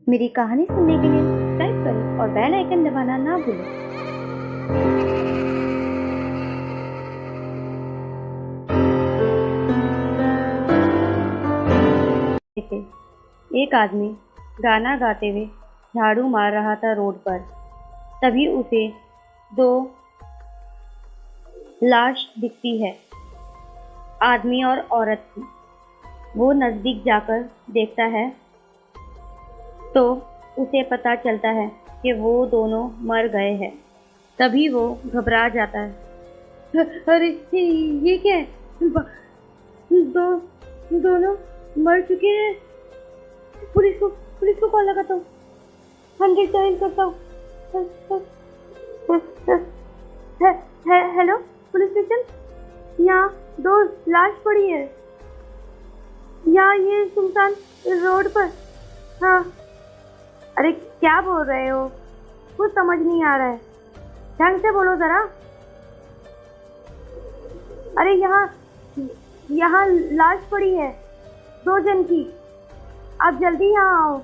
मेरी कहानी सुनने के लिए सब्सक्राइब करें और बेल आइकन दबाना ना भूलें। थे। एक आदमी गाना गाते हुए झाड़ू मार रहा था रोड पर। तभी उसे दो लाश दिखती है, आदमी और औरत की। वो नजदीक जाकर देखता है तो उसे पता चलता है कि वो दोनों मर गए हैं। तभी वो घबरा जाता है। अरे ये क्या है? दोनों मर चुके हैं। पुलिस को कॉल लगाता हूँ, 100 डायल करता हूँ। हेलो पुलिस स्टेशन, यहाँ दो लाश पड़ी है, यहाँ ये सुनसान रोड पर। हाँ, अरे क्या बोल रहे हो? कुछ समझ नहीं आ रहा है, ढंग से बोलो जरा। अरे यहाँ लाश पड़ी है 2 जन की, आप जल्दी यहाँ आओ,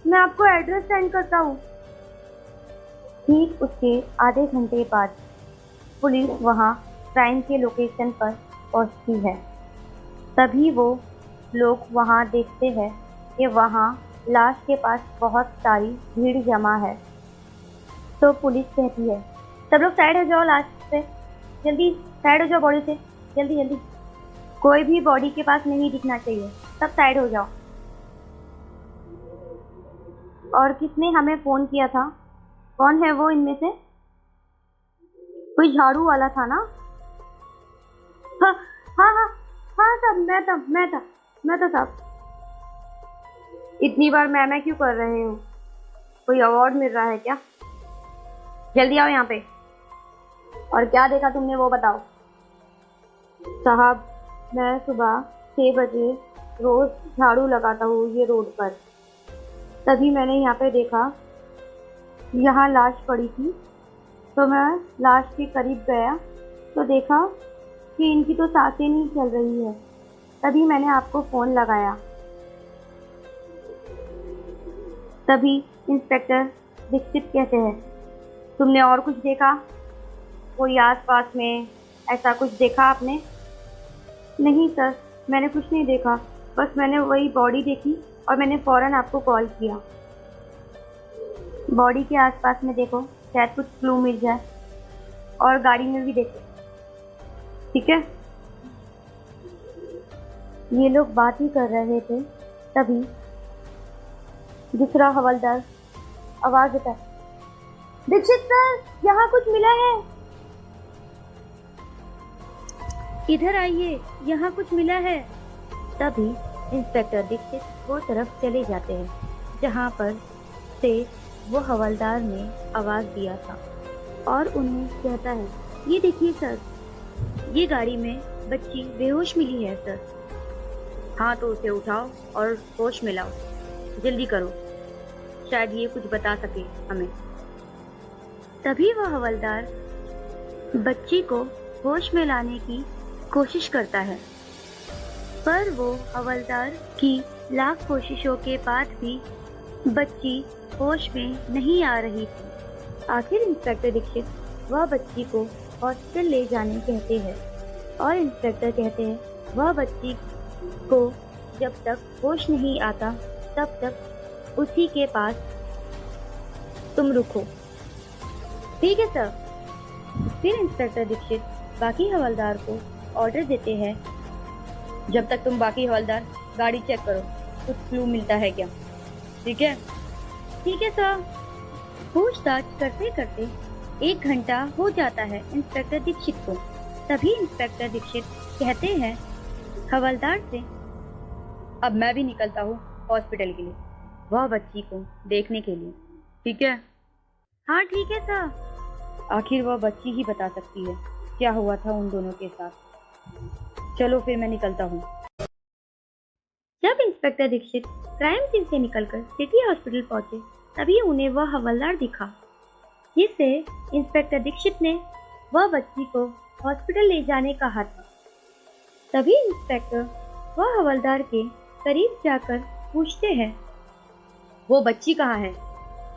मैं आपको एड्रेस सेंड करता हूँ। ठीक उसके आधे घंटे बाद पुलिस वहाँ क्राइम के लोकेशन पर पहुँचती है। तभी वो लोग वहाँ देखते हैं कि वहाँ लाश के पास बहुत सारी भीड़ जमा है। तो पुलिस कहती है, सब लोग साइड हो जाओ, लाश से जल्दी साइड हो जाओ, बॉडी से जल्दी जल्दी, कोई भी बॉडी के पास नहीं दिखना चाहिए, सब साइड हो जाओ। और किसने हमें फोन किया था? कौन है वो इनमें से? कोई झाड़ू वाला था ना? हाँ हाँ हाँ हाँ साहब, मैं था साहब। इतनी बार मैं क्यों कर रहे हो? कोई अवार्ड मिल रहा है क्या? जल्दी आओ यहाँ पे। और क्या देखा तुमने वो बताओ। साहब, मैं सुबह 6 बजे रोज झाड़ू लगाता हूँ ये रोड पर। तभी मैंने यहाँ पे देखा, यहाँ लाश पड़ी थी, तो मैं लाश के करीब गया तो देखा कि इनकी तो सांसें नहीं चल रही है। तभी मैंने आपको फोन लगाया। तभी इंस्पेक्टर दीक्षित कहते हैं, तुमने और कुछ देखा? कोई आसपास में ऐसा कुछ देखा आपने? नहीं सर, मैंने कुछ नहीं देखा, बस मैंने वही बॉडी देखी और मैंने फौरन आपको कॉल किया। बॉडी के आसपास में देखो, शायद कुछ क्लू मिल जाए, और गाड़ी में भी देखो, ठीक है? ये लोग बात ही कर रहे थे, तभी दूसरा हवलदार आवाज देता है, दीक्षित सर, यहाँ कुछ मिला है, इधर आइए, यहाँ कुछ मिला है। तभी इंस्पेक्टर दीक्षित वो तरफ चले जाते हैं जहाँ पर से वो हवलदार ने आवाज दिया था, और उन्हें कहता है, ये देखिए सर, ये गाड़ी में बच्ची बेहोश मिली है सर। हाँ, तो उसे उठाओ और होश में लाओ, जल्दी करो, शायद ये कुछ बता सके हमें। तभी वह हवलदार बच्ची को होश में लाने की कोशिश करता है, पर वो हवलदार की लाख कोशिशों के बाद भी बच्ची होश में नहीं आ रही थी। आखिर इंस्पेक्टर दीक्षित वह बच्ची को हॉस्पिटल ले जाने कहते हैं, और इंस्पेक्टर कहते हैं, वह बच्ची को जब तक होश नहीं आता तब तक उसी के पास तुम रुको। ठीक है सर। फिर इंस्पेक्टर दीक्षित बाकी हवलदार को ऑर्डर देते हैं, जब तक तुम बाकी हवलदार गाड़ी चेक करो, कुछ क्लू मिलता है क्या, ठीक है? ठीक है सर। पूछताछ करते करते 1 घंटा हो जाता है इंस्पेक्टर दीक्षित को। तभी इंस्पेक्टर दीक्षित कहते हैं हवलदार से, अब मैं भी निकलता हूँ हॉस्पिटल के लिए, वह बच्ची को देखने के लिए, ठीक है? हाँ ठीक है सर। आखिर वह बच्ची ही बता सकती है क्या हुआ था उन दोनों के साथ। चलो फिर मैं निकलता हूँ। जब इंस्पेक्टर दीक्षित क्राइम सीन से निकलकर सिटी हॉस्पिटल पहुंचे, तभी उन्हें वह हवलदार दिखा जिससे इंस्पेक्टर दीक्षित ने वह बच्ची को हॉस्पिटल ले जाने कहा था। तभी इंस्पेक्टर वह हवलदार के करीब जाकर पूछते हैं, वो बच्ची कहाँ है?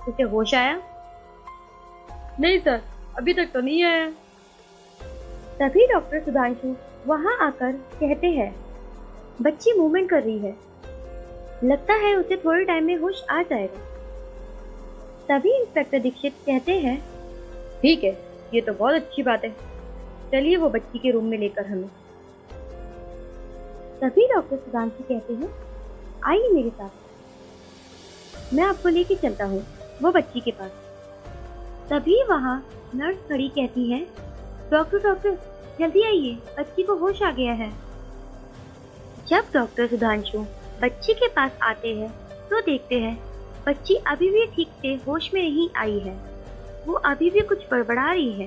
उसे होश आया? नहीं सर, अभी तक तो नहीं आया। तभी डॉक्टर सुधांशु वहां आकर कहते हैं, बच्ची मूवमेंट कर रही है, लगता है उसे थोड़े टाइम में होश आ जाएगा। तभी इंस्पेक्टर दीक्षित कहते हैं, ठीक है, ये तो बहुत अच्छी बात है, चलिए वो बच्ची के रूम में लेकर हमें। तभी डॉक्टर सुधांशु कहते हैं, आइए मेरे साथ, मैं आपको लेके चलता हूँ वो बच्ची के पास। तभी वहाँ नर्स खड़ी कहती है, डॉक्टर जल्दी आइए, बच्ची को होश आ गया है। जब डॉक्टर सुधांशु बच्ची के पास आते हैं तो देखते हैं बच्ची अभी भी ठीक से होश में नहीं आई है, वो अभी भी कुछ बड़बड़ा रही है।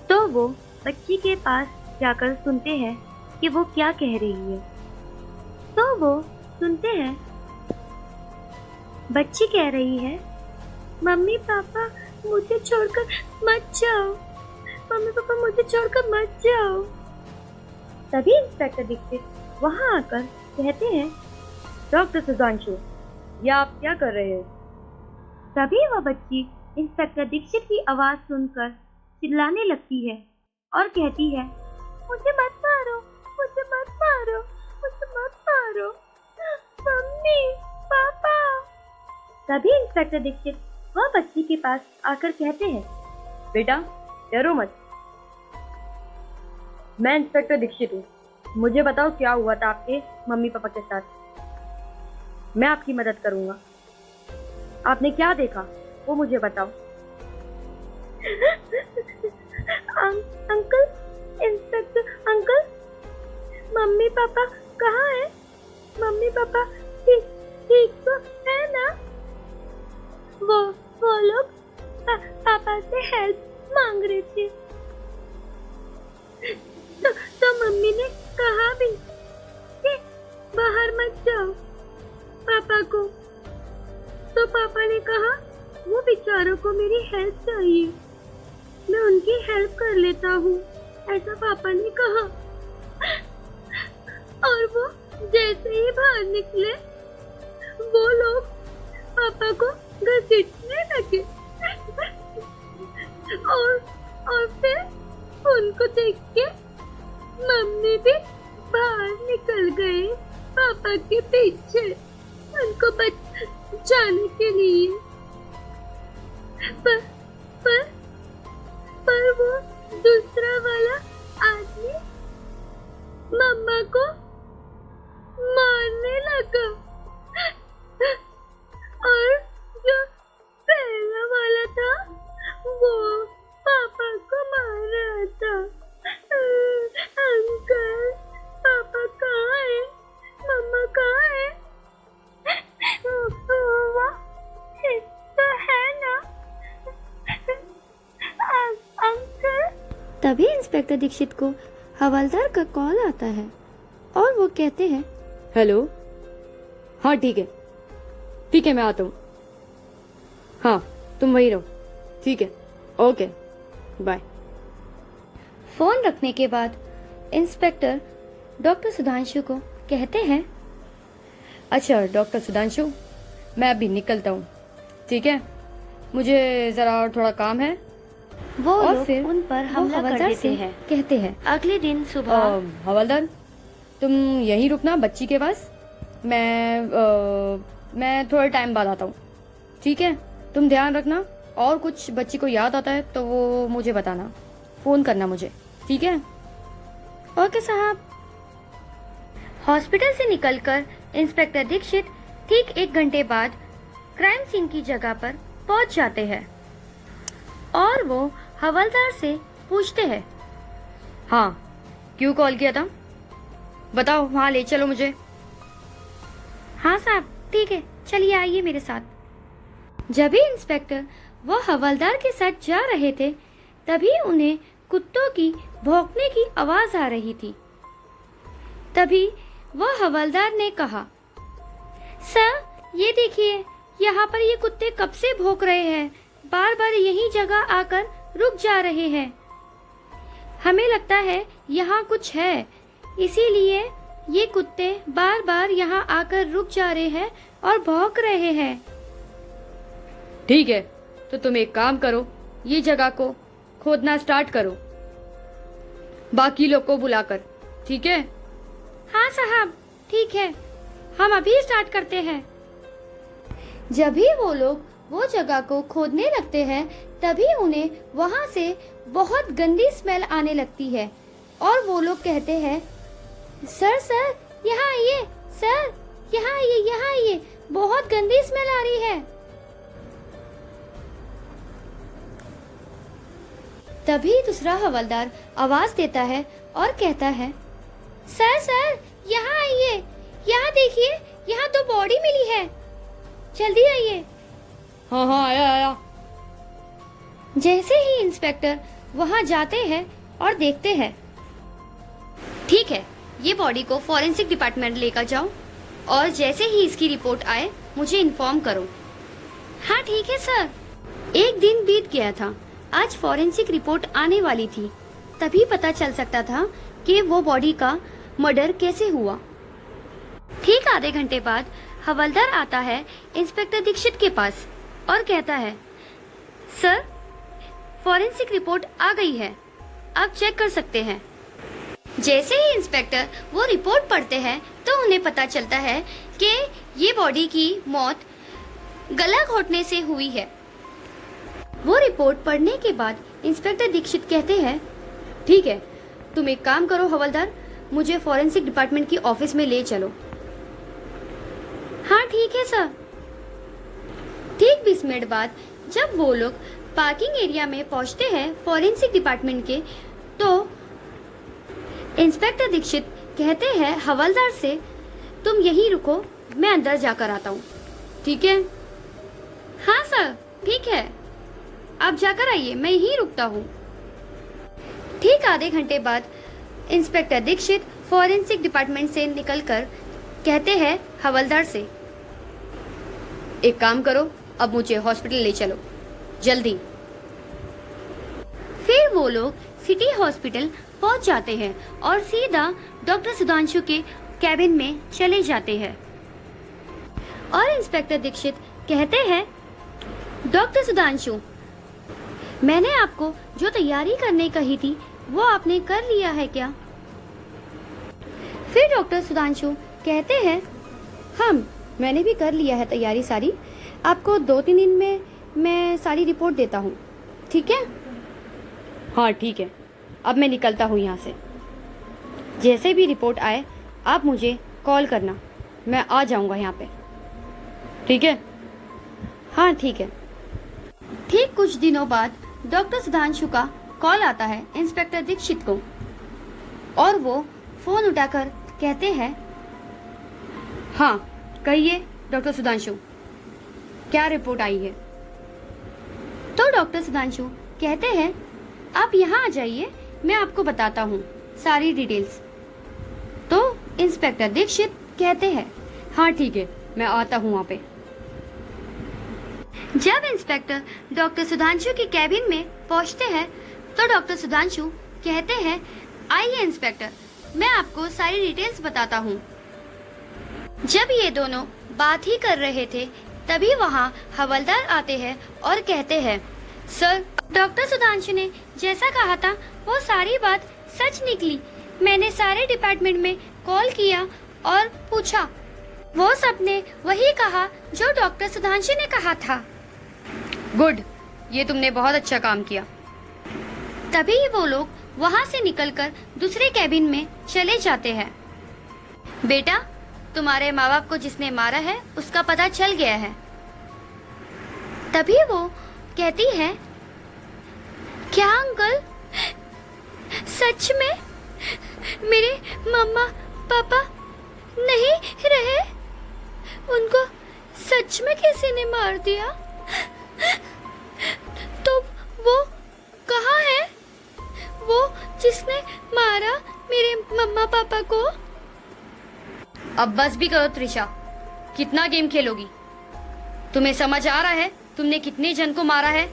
तो वो बच्ची के पास जाकर सुनते हैं कि वो क्या कह रही है। तो वो सुनते हैं बच्ची कह रही है, मम्मी पापा मुझे छोड़कर मत जाओ, मम्मी पापा मुझे छोड़कर मत जाओ। तभी इंस्पेक्टर दीक्षित वहां आकर कहते हैं, डॉक्टर सुधांशु, ये आप क्या कर रहे हैं? तभी वह बच्ची इंस्पेक्टर दीक्षित की आवाज सुनकर चिल्लाने लगती है और कहती है, मुझे मत मारो, मुझे मत मारो, मुझे मत मारो, मम्मी पापा। तभी इंस्पेक्टर दीक्षित वह बच्ची के पास आकर कहते हैं, बेटा डरो मत, मैं इंस्पेक्टर दीक्षित हूँ, मुझे बताओ क्या हुआ था आपके मम्मी पापा के साथ, मैं आपकी मदद करूंगा। आपने क्या देखा वो मुझे बताओ। Uncle, inspector uncle, mummy papa कहाँ है? मम्मी पापा ठीक तो है ना? वो लोग पापा से हेल्प मांग रहे थे, तो मम्मी ने कहा भी कि बाहर मत जाओ पापा को। तो पापा ने कहा वो बेचारों को मेरी हेल्प चाहिए, मैं उनकी हेल्प कर लेता हूँ, ऐसा पापा ने कहा। और वो जैसे ही बाहर निकले वो लोग पापा को घसीटने लगे और फिर उनको देख के मम्मी भी बाहर निकल गए पापा के पीछे उनको बचाने के लिए। पर वो दूसरा वाला आदमी मम्मा को मारने लगा और जो पहला वाला था वो पापा को मार रहा था। अंकल, पापा कहाँ है? मम्मा कहाँ है? वो तो है ना अंकल। तभी इंस्पेक्टर दीक्षित को हवलदार का कॉल आता है और वो कहते हैं, हेलो, हाँ ठीक है मैं आता हूँ, हाँ तुम वहीं रहो, ठीक है, ओके बाय। फोन रखने के बाद इंस्पेक्टर डॉक्टर सुधांशु को कहते हैं, अच्छा डॉक्टर सुधांशु, मैं अभी निकलता हूँ, ठीक है, मुझे जरा और थोड़ा काम है। वो और लोग फिर उन पर हमला कर देते हैं। कहते हैं, अगले दिन सुबह हवलदार तुम यहीं रुकना बच्ची के पास, मैं थोड़ा टाइम बाद आता हूँ, ठीक है, तुम ध्यान रखना, और कुछ बच्ची को याद आता है तो वो मुझे बताना, फोन करना मुझे, ठीक है। ओके साहब। हॉस्पिटल से निकलकर इंस्पेक्टर दीक्षित ठीक 1 घंटे बाद क्राइम सीन की जगह पर पहुंच जाते हैं और वो हवलदार से पूछते हैं, हाँ क्यों कॉल किया था, बताओ, वहाँ ले चलो मुझे। हाँ साहब ठीक है, चलिए आइए मेरे साथ। जब भी इंस्पेक्टर वो हवलदार के साथ जा रहे थे तभी उन्हें कुत्तों की भौंकने की आवाज आ रही थी। तभी वह हवलदार ने कहा, सर ये देखिए, यहाँ पर ये कुत्ते कब से भौंक रहे हैं, बार बार यही जगह आकर रुक जा रहे हैं, हमें लगता है यहाँ कुछ है, इसीलिए ये कुत्ते बार बार यहाँ आकर रुक जा रहे हैं और भौंक रहे हैं। ठीक है, तो तुम एक काम करो, ये जगह को खोदना स्टार्ट करो, बाकी लोग को बुलाकर। ठीक है? हाँ साहब, ठीक है, हम अभी स्टार्ट करते हैं। जब भी वो लोग वो जगह को खोदने लगते हैं, तभी उन्हें वहां से बहुत गंदी स्मेल आने लगती है और वो लोग कहते हैं, सर सर यहाँ आइए, सर यहाँ आइए, यहाँ आइए, बहुत गंदी स्मेल आ रही है। तभी दूसरा हवलदार आवाज देता है और कहता है, सर सर यहाँ आइए, यहाँ देखिए, यहाँ 2 बॉडी मिली है, जल्दी आइए। हाँ हाँ, आया आया। जैसे ही इंस्पेक्टर वहां जाते हैं और देखते हैं, ठीक है, ये बॉडी को फॉरेंसिक डिपार्टमेंट लेकर जाओ और जैसे ही इसकी रिपोर्ट आए मुझे इन्फॉर्म करो। हाँ ठीक है सर। एक दिन बीत गया था, आज फॉरेंसिक रिपोर्ट आने वाली थी, तभी पता चल सकता था कि वो बॉडी का मर्डर कैसे हुआ। ठीक आधे घंटे बाद हवलदार आता है इंस्पेक्टर दीक्षित के पास और कहता है, सर फॉरेंसिक रिपोर्ट आ गई है, आप चेक कर सकते हैं। जैसे ही इंस्पेक्टर वो रिपोर्ट पढ़ते हैं तो उन्हें पता चलता है कि ये बॉडी की मौत गला घोटने से हुई है। वो रिपोर्ट पढ़ने के बाद इंस्पेक्टर दीक्षित कहते हैं, ठीक है, तुम एक काम करो हवलदार, मुझे फॉरेंसिक डिपार्टमेंट की ऑफिस में ले चलो। हाँ ठीक है सर। ठीक 20 मिनट बाद जब वो लोग पार्किंग एरिया में पहुंचते हैं फॉरेंसिक डिपार्टमेंट के, तो इंस्पेक्टर दीक्षित कहते हैं हवलदार से, तुम यहीं रुको, मैं अंदर जाकर आता हूँ। ठीक है? हाँ सर, ठीक है, आप जाकर आइए, मैं यहीं रुकता हूँ। ठीक आधे घंटे बाद इंस्पेक्टर दीक्षित फॉरेंसिक डिपार्टमेंट से निकलकर कहते हैं हवलदार से, एक काम करो, अब मुझे हॉस्पिटल ले चलो, जल्दी। फिर वो लोग सिटी हॉस्पिटल पहुंच जाते हैं और सीधा डॉक्टर सुधांशु के कैबिन में चले जाते हैं और इंस्पेक्टर दीक्षित कहते हैं, डॉक्टर सुधांशु, मैंने आपको जो तैयारी करने कही थी वो आपने कर लिया है क्या? फिर डॉक्टर सुधांशु कहते हैं, हाँ, मैंने भी कर लिया है तैयारी सारी, आपको 2-3 दिन में मैं सारी रिपोर्ट देता हूँ। ठीक है? हाँ ठीक है, अब मैं निकलता हूँ यहाँ से। जैसे भी रिपोर्ट आए आप मुझे कॉल करना, मैं आ जाऊँगा यहाँ पे। ठीक है? हाँ ठीक है। ठीक कुछ दिनों बाद डॉक्टर सुधांशु का कॉल आता है इंस्पेक्टर दीक्षित को और वो फोन उठाकर कहते हैं, हाँ कहिए डॉक्टर सुधांशु, क्या रिपोर्ट आई है? तो डॉक्टर सुधांशु कहते हैं, आप यहाँ आ जाइए, मैं आपको बताता हूँ सारी डिटेल्स। तो इंस्पेक्टर दीक्षित कहते हैं, हाँ ठीक है, मैं आता हूँ वहाँ पे। जब इंस्पेक्टर डॉक्टर सुधांशु के कैबिन में पहुँचते हैं तो डॉक्टर सुधांशु कहते हैं, आइए इंस्पेक्टर, मैं आपको सारी डिटेल्स बताता हूँ। जब ये दोनों बात ही कर रहे थे तभी वहाँ हवलदार आते हैं और कहते हैं, सर, डॉक्टर सुधांशु ने जैसा कहा था वो सारी बात सच निकली। मैंने सारे डिपार्टमेंट में कॉल किया और पूछा, वो सबने वही कहा जो डॉक्टर सुधांशु ने कहा था। गुड, ये तुमने बहुत अच्छा काम किया। तभी वो लोग वहाँ से निकलकर दूसरे कैबिन में चले जाते हैं। बेटा, तुम्हारे माँ बाप को जिसने मारा है उसका पता चल गया है। तभी वो कहती है, क्या अंकल, सच में मेरे मम्मा पापा नहीं रहे? उनको सच में किसी ने मार दिया? तो वो कहाँ है, वो जिसने मारा मेरे मम्मा पापा को? अब बस भी करो त्रिशा, कितना गेम खेलोगी? तुम्हें समझ आ रहा है तुमने कितने जन को मारा है?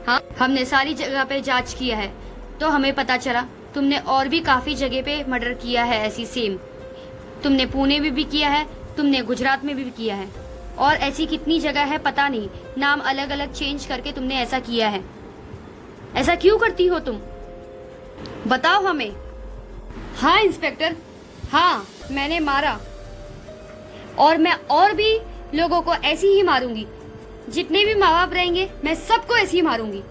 हाँ, हमने सारी जगह पे जांच किया है तो हमें पता चला तुमने और भी काफी जगह पे मर्डर किया है ऐसी सेम। तुमने पुणे में भी किया है, तुमने गुजरात में भी किया है और ऐसी कितनी जगह है पता नहीं, नाम अलग अलग चेंज करके तुमने ऐसा किया है। ऐसा क्यों करती हो तुम? बताओ हमें। हाँ इंस्पेक्टर, हाँ मैंने मारा और मैं और भी लोगों को ऐसी ही मारूंगी। जितने भी माँ बाप रहेंगे मैं सबको ऐसे ही मारूंगी।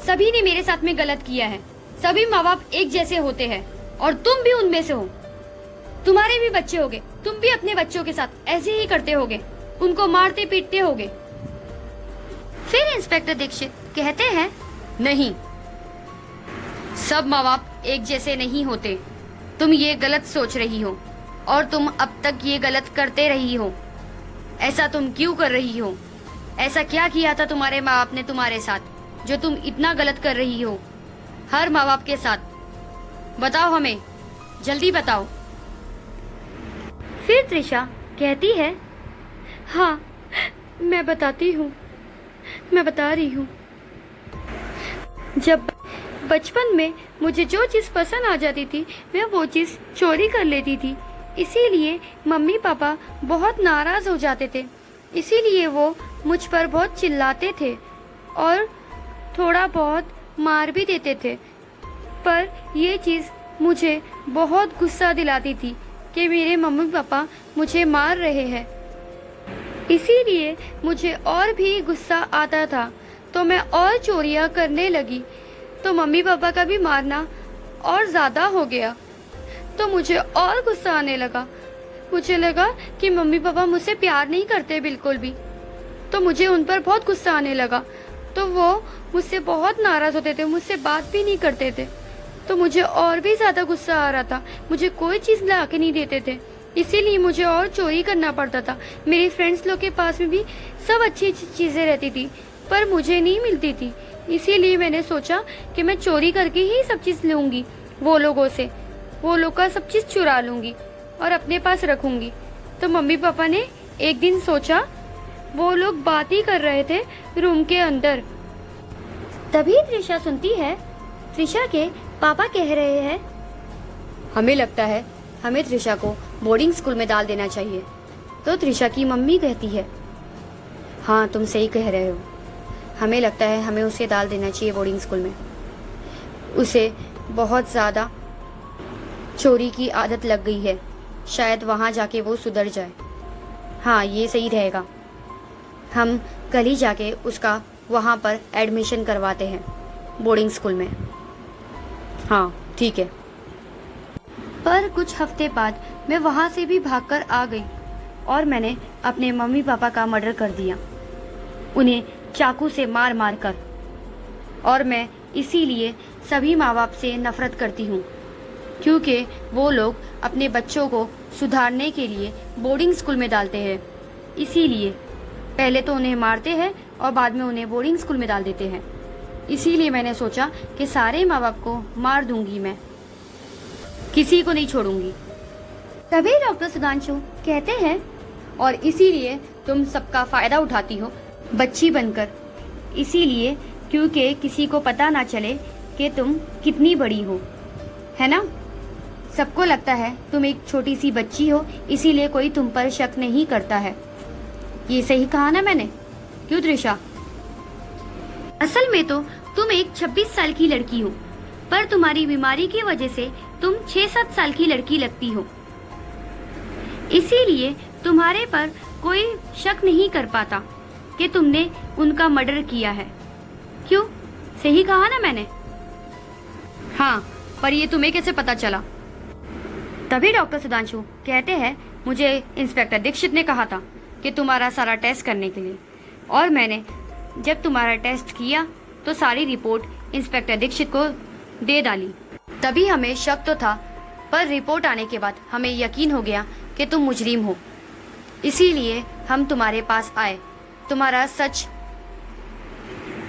सभी ने मेरे साथ में गलत किया है। सभी माँ बाप एक जैसे होते हैं और तुम भी उनमें से हो। तुम्हारे भी बच्चे होंगे, तुम भी अपने बच्चों के साथ ऐसे ही करते होगे, उनको मारते पीटते होगे। फिर इंस्पेक्टर दीक्षित कहते हैं, नहीं, सब माँ बाप एक जैसे नहीं होते। तुम ये गलत सोच रही हो और तुम अब तक ये गलत करते रही हो। ऐसा तुम क्यों कर रही हो? ऐसा क्या किया था तुम्हारे माँ बाप ने तुम्हारे साथ जो तुम इतना गलत कर रही हो हर माँ बाप के साथ? बताओ हमें, जल्दी बताओ। फिर त्रिशा कहती है, हाँ मैं बताती हूँ, मैं बता रही हूँ। जब बचपन में मुझे जो चीज़ पसंद आ जाती थी मैं वो चीज़ चोरी कर लेती थी। इसीलिए मम्मी पापा बहुत नाराज़ हो जाते थे। इसीलिए वो मुझ पर बहुत चिल्लाते थे और थोड़ा बहुत मार भी देते थे। पर ये चीज़ मुझे बहुत गुस्सा दिलाती थी कि मेरे मम्मी पापा मुझे मार रहे हैं। इसीलिए मुझे और भी गुस्सा आता था तो मैं और चोरियां करने लगी। तो मम्मी पापा का भी मारना और ज़्यादा हो गया तो मुझे और गुस्सा आने लगा। मुझे लगा कि मम्मी पापा मुझसे प्यार नहीं करते बिल्कुल भी, तो मुझे उन पर बहुत गुस्सा आने लगा। तो वो मुझसे बहुत नाराज़ होते थे, मुझसे बात भी नहीं करते थे। तो मुझे और भी ज़्यादा गुस्सा आ रहा था। मुझे कोई चीज़ ला के नहीं देते थे, इसीलिए मुझे और चोरी करना पड़ता था। मेरे फ्रेंड्स लोग के पास में भी सब अच्छी अच्छी चीज़ें रहती थी पर मुझे नहीं मिलती थी। इसीलिए मैंने सोचा कि मैं चोरी करके ही सब चीज़ लूँगी वो लोगों से, वो लोग का सब चीज़ चुरा लूँगी और अपने पास रखूँगी। तो मम्मी पापा ने एक दिन सोचा, वो लोग बात ही कर रहे थे रूम के अंदर। तभी त्रिशा सुनती है, त्रिशा के पापा कह रहे हैं, हमें लगता है हमें त्रिशा को बोर्डिंग स्कूल में डाल देना चाहिए। तो त्रिशा की मम्मी कहती है, हाँ तुम सही कह रहे हो, हमें लगता है हमें उसे डाल देना चाहिए बोर्डिंग स्कूल में। उसे बहुत ज़्यादा चोरी की आदत लग गई है, शायद वहाँ जाके वो सुधर जाए। हाँ ये सही रहेगा, हम कल ही जाके उसका वहाँ पर एडमिशन करवाते हैं बोर्डिंग स्कूल में। हाँ ठीक है। पर कुछ हफ्ते बाद मैं वहाँ से भी भागकर आ गई और मैंने अपने मम्मी पापा का मर्डर कर दिया, उन्हें चाकू से मार मार कर। और मैं इसीलिए सभी माँ बाप से नफरत करती हूँ, क्योंकि वो लोग अपने बच्चों को सुधारने के लिए बोर्डिंग स्कूल में डालते हैं। इसीलिए पहले तो उन्हें मारते हैं और बाद में उन्हें बोर्डिंग स्कूल में डाल देते हैं। इसीलिए मैंने सोचा कि सारे माँ बाप को मार दूंगी, मैं किसी को नहीं छोड़ूंगी। तभी डॉक्टर सुधांशु कहते हैं, और इसीलिए तुम सबका फायदा उठाती हो बच्ची बनकर, इसीलिए क्योंकि किसी को पता ना चले कि तुम कितनी बड़ी हो, है ना। सबको लगता है तुम एक छोटी सी बच्ची हो, इसीलिए कोई तुम पर शक नहीं करता है। ये सही कहा ना मैंने? क्यों त्रिशा? असल में तो तुम एक 26 साल की लड़की हो, पर तुम्हारी बीमारी की वजह से तुम 6-7 साल की लड़की लगती हो। इसीलिए तुम्हारे पर कोई शक नहीं कर पाता कि तुमने उनका मर्डर किया है। क्यों, सही कहा ना मैंने? हाँ, पर ये तुम्हें कैसे पता चला? तभी डॉक्टर सुधांशु कहते हैं, मुझे इंस्पेक्टर दीक्षित ने कहा था कि तुम्हारा सारा टेस्ट करने के लिए, और मैंने जब तुम्हारा टेस्ट किया तो सारी रिपोर्ट इंस्पेक्टर दीक्षित को दे डाली। तभी हमें शक तो था, पर रिपोर्ट आने के बाद हमें यकीन हो गया कि तुम मुजरिम हो। इसीलिए हम तुम्हारे पास आए, तुम्हारा सच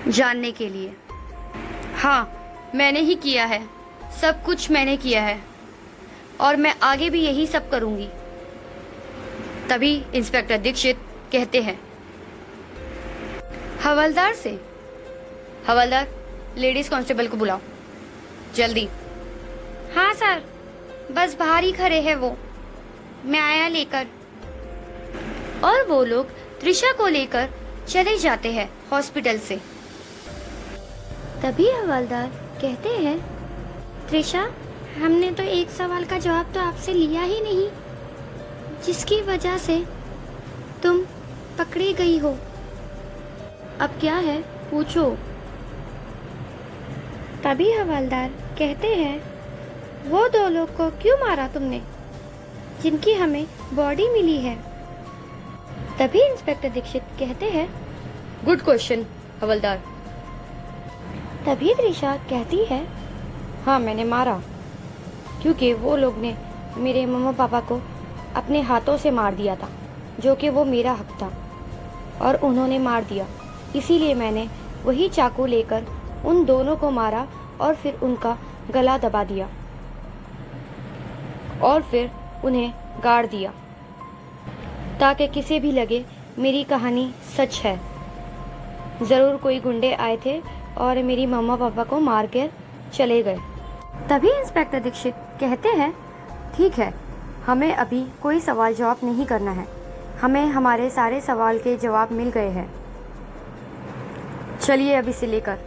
जानने के लिए। हाँ, मैंने ही किया है, सब कुछ मैंने किया है और मैं आगे भी यही सब करूंगी। तभी इंस्पेक्टर दीक्षित कहते हैं हवलदार से, हवलदार लेडीज कांस्टेबल को बुलाओ जल्दी। हाँ सर, बस बाहर ही खड़े हैं वो, मैं आया लेकर। और वो लोग त्रिशा को लेकर चले जाते हैं हॉस्पिटल से। तभी हवलदार कहते हैं, त्रिशा, हमने तो एक सवाल का जवाब तो आपसे लिया ही नहीं, जिसकी वजह से तुम पकड़ी गई हो। अब क्या है, पूछो। तभी हवलदार कहते हैं, वो 2 लोग को क्यों मारा तुमने, जिनकी हमें बॉडी मिली है। तभी इंस्पेक्टर दीक्षित कहते हैं, गुड क्वेश्चन हवलदार। तभी त्रिशा कहती है, हाँ, मैंने मारा, क्योंकि वो लोग ने मेरे मम्मा पापा को अपने हाथों से मार दिया था, जो कि वो मेरा हक था, और उन्होंने मार दिया। इसीलिए मैंने वही चाकू लेकर उन दोनों को मारा और फिर उनका गला दबा दिया और फिर उन्हें गाड़ दिया, ताकि किसी भी लगे मेरी कहानी सच है। ज़रूर कोई गुंडे आए थे और मेरी मम्मा पापा को मार कर चले गए। तभी इंस्पेक्टर दीक्षित कहते हैं, ठीक है, हमें अभी कोई सवाल जवाब नहीं करना है, हमें हमारे सारे सवाल के जवाब मिल गए हैं। चलिए अब इसे लेकर